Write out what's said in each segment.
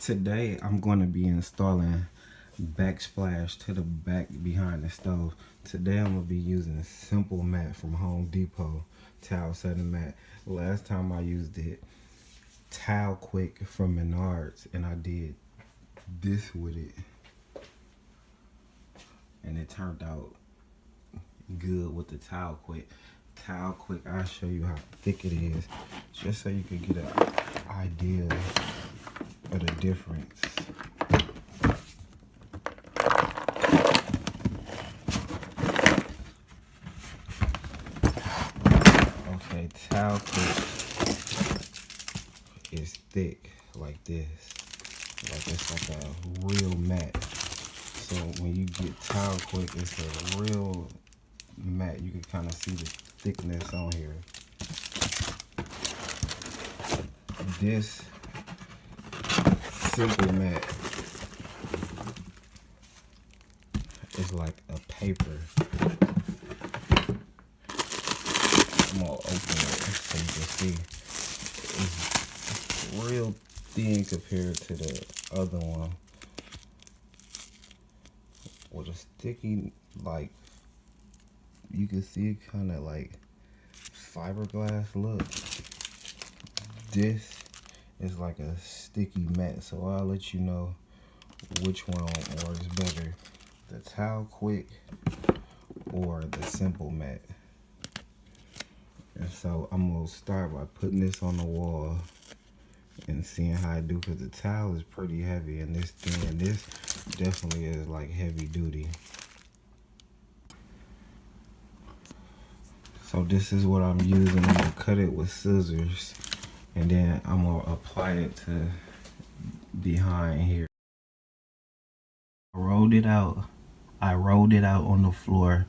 Today I'm going to be installing backsplash to the back behind the stove. Today I'm going to be using a simple mat from Home Depot, towel setting mat. Last time I used it, Towel Quick from Menards, and I did this with it. And it turned out good with the Towel Quick. Towel Quick, I'll show you how thick it is, just so you can get an idea of the difference. Okay, Towel Quick is thick like this. Like it's like a real mat. So when you get Towel Quick, it's a real mat. You can kind of see the thickness on here. This simple mat is like a paper. I'm gonna open it so you can see. It's real thin compared to the other one. With a sticky, like, you can see it kind of like fiberglass look. This is like a sticky mat, so I'll let you know which one works better, the Towel Quick or the simple mat. And so I'm gonna start by putting this on the wall and seeing how I do, because the towel is pretty heavy and this thin. This definitely is like heavy duty. So this is what I'm using. I'm gonna cut it with scissors, and then I'm gonna apply it to behind here. I rolled it out on the floor,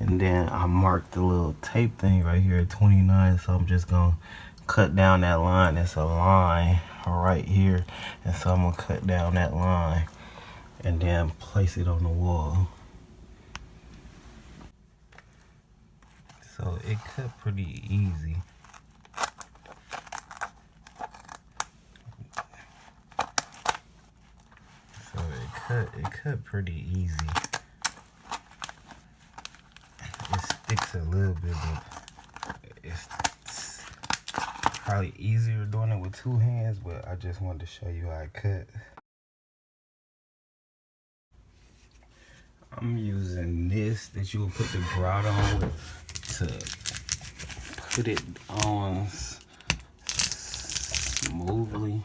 and then I marked the little tape thing right here at 29. So I'm just gonna cut down that line. It's a line right here, and so I'm gonna cut down that line and then place it on the wall. So it cut pretty easy. So it cut pretty easy. It sticks a little bit, but it's probably easier doing it with two hands, but I just wanted to show you how I cut. I'm using this that you will put the grout on with to put it on smoothly.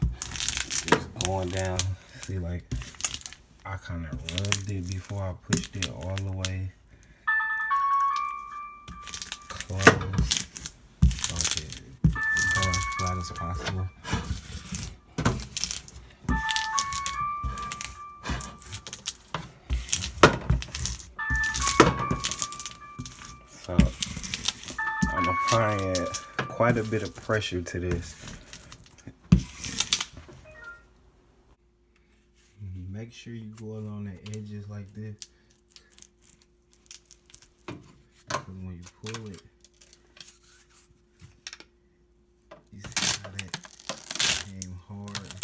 Just going down. See, like, I kind of rubbed it before I pushed it all the way close. Okay, go as flat as possible. So I'm applying quite a bit of pressure to this. Make sure you go along the edges like this, because when you pull it, you see how that came hard.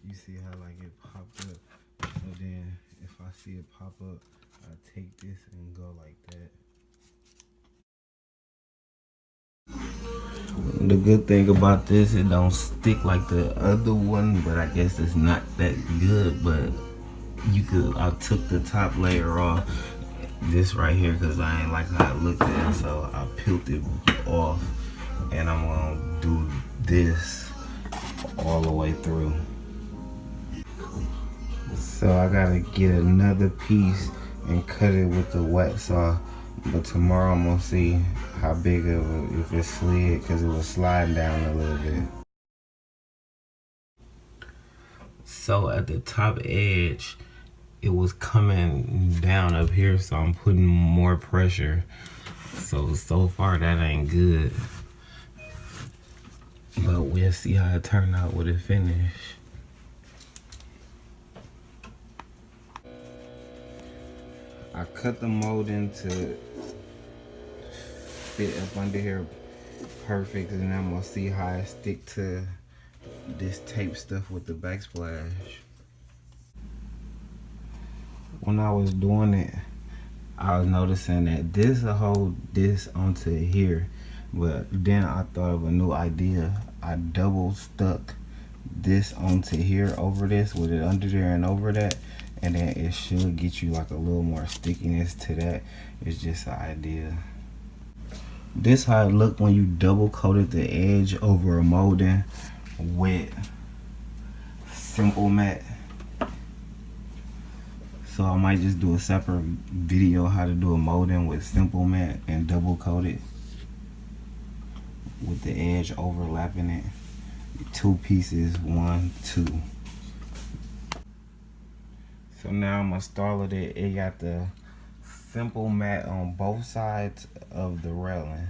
You see how like it popped up. So then if I see it pop up, I take this and go like that. The good thing about this, it don't stick like the other one, but I guess it's not that good. But you could, I took the top layer off, this right here, because I ain't like how it looked at, so I peeled it off, and I'm gonna do this all the way through. So I gotta get another piece and cut it with the wet saw. But tomorrow I'm gonna see how big of it, if it slid, because it was sliding down a little bit. So at the top edge, it was coming down up here, so I'm putting more pressure. So far that ain't good. But we'll see how it turned out with it finished. I cut the molding to fit up under here perfect, and I'm gonna see how it stick to this tape stuff with the backsplash. When I was doing it, I was noticing that this will hold this onto here, but then I thought of a new idea. I double stuck this onto here over this with it under there and over that, and then it should get you like a little more stickiness to that. It's just an idea. This how it looked when you double coated the edge over a molding with Simple Matte. So I might just do a separate video how to do a molding with Simple Matte and double coat it with the edge overlapping it. 2 pieces, 1, 2. So now I'm installing it. It got the Simple Matte on both sides of the railing,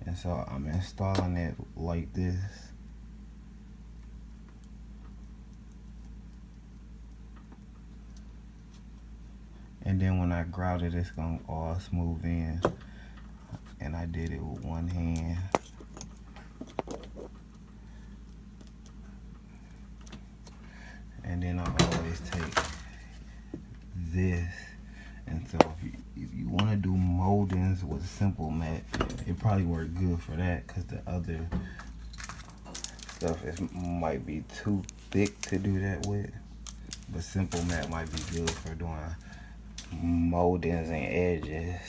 and so I'm installing it like this. And then when I grout it, it's gonna all smooth in. And I did it with one hand. And then I always take this. And so if you want to do moldings with Simple Matte, it probably work good for that, because the other stuff might be too thick to do that with. But Simple Matte might be good for doing moldings and edges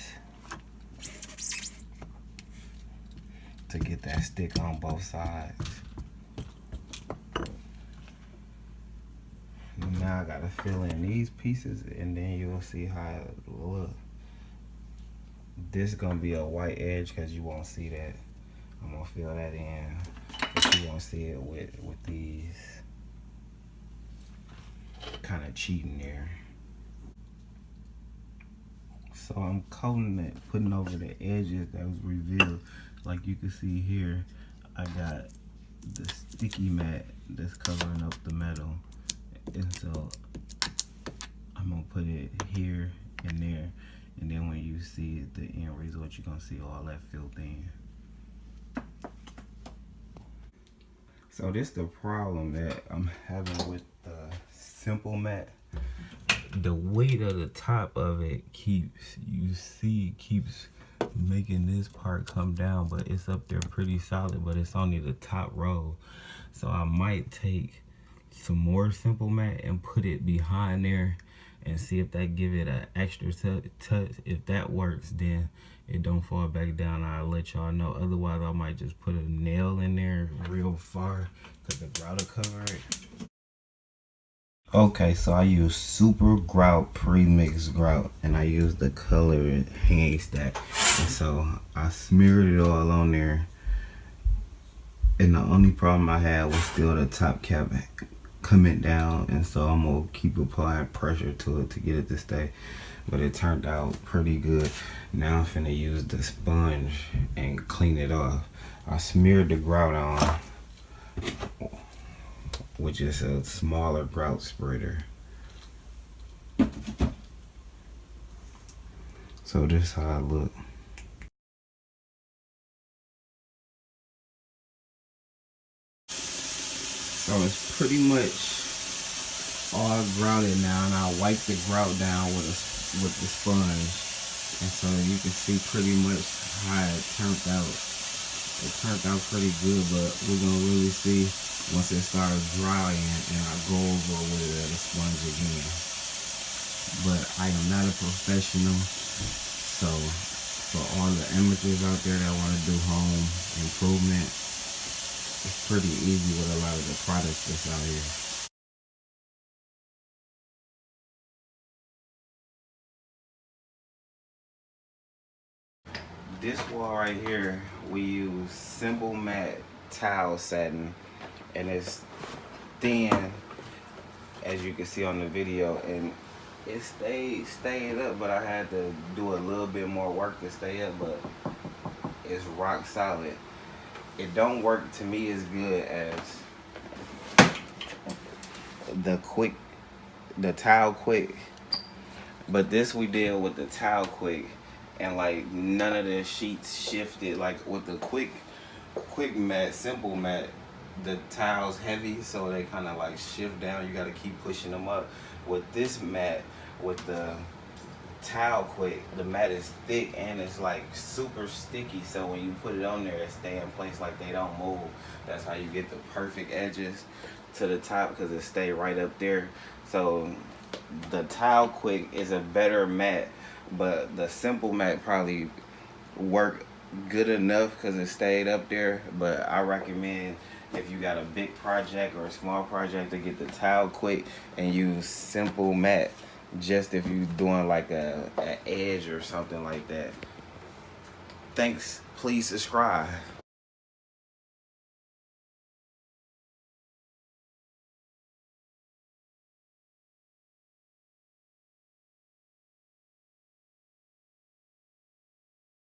to get that stick on both sides. Now I gotta fill in these pieces, and then you'll see how it look. This is gonna be a white edge because you won't see that. I'm gonna fill that in, but you won't see it with these. Kind of cheating there. So I'm coating it, putting over the edges that was revealed. Like you can see here, I got the sticky mat that's covering up the metal. And so I'm gonna put it here and there. And then when you see the end result, you're gonna see all that filled in. So this is the problem that I'm having with the Simple Matte. The weight of the top of it keeps making this part come down, but it's up there pretty solid, but it's only the top row. So I might take some more Simple Matte and put it behind there and see if that give it an extra touch. If that works, then it don't fall back down. I'll let y'all know. Otherwise, I might just put a nail in there real far because the grout will cover it. Okay, so I use Super Grout Premix Grout, and I use the color Haystack. And so I smeared it all on there. And the only problem I had was still the top cap coming down, and so I'm gonna keep applying pressure to it to get it to stay. But it turned out pretty good. Now I'm finna use the sponge and clean it off. I smeared the grout on, which is a smaller grout spreader. So this is how I look. So it's pretty much all grouted now, and I wipe the grout down with the sponge, and so you can see pretty much how it turned out. It turned out pretty good, but we're gonna really see once it starts drying and I go over with the sponge again. But I am not a professional, so for all the amateurs out there that want to do home improvement, it's pretty easy with a lot of the products that's out here. This wall right here, we use Simple Matte tile satin, and it's thin, as you can see on the video, and it stayed up, but I had to do a little bit more work to stay up, but it's rock solid. It don't work to me as good as the Tile Quick, but this we did with the Tile Quick, and like none of the sheets shifted. Like with the quick matte, Simple Matte, the tiles heavy, so they kind of like shift down. You got to keep pushing them up. With this mat, with the tile quick, the mat is thick and it's like super sticky, so when you put it on there, it stay in place, like they don't move. That's how you get the perfect edges to the top, because it stay right up there. So the tile quick is a better mat, but the simple mat probably work good enough because it stayed up there. But I recommend, if you got a big project or a small project, to get the tile quick and use simple mat, just if you doing like a edge or something like that. Thanks. Please subscribe.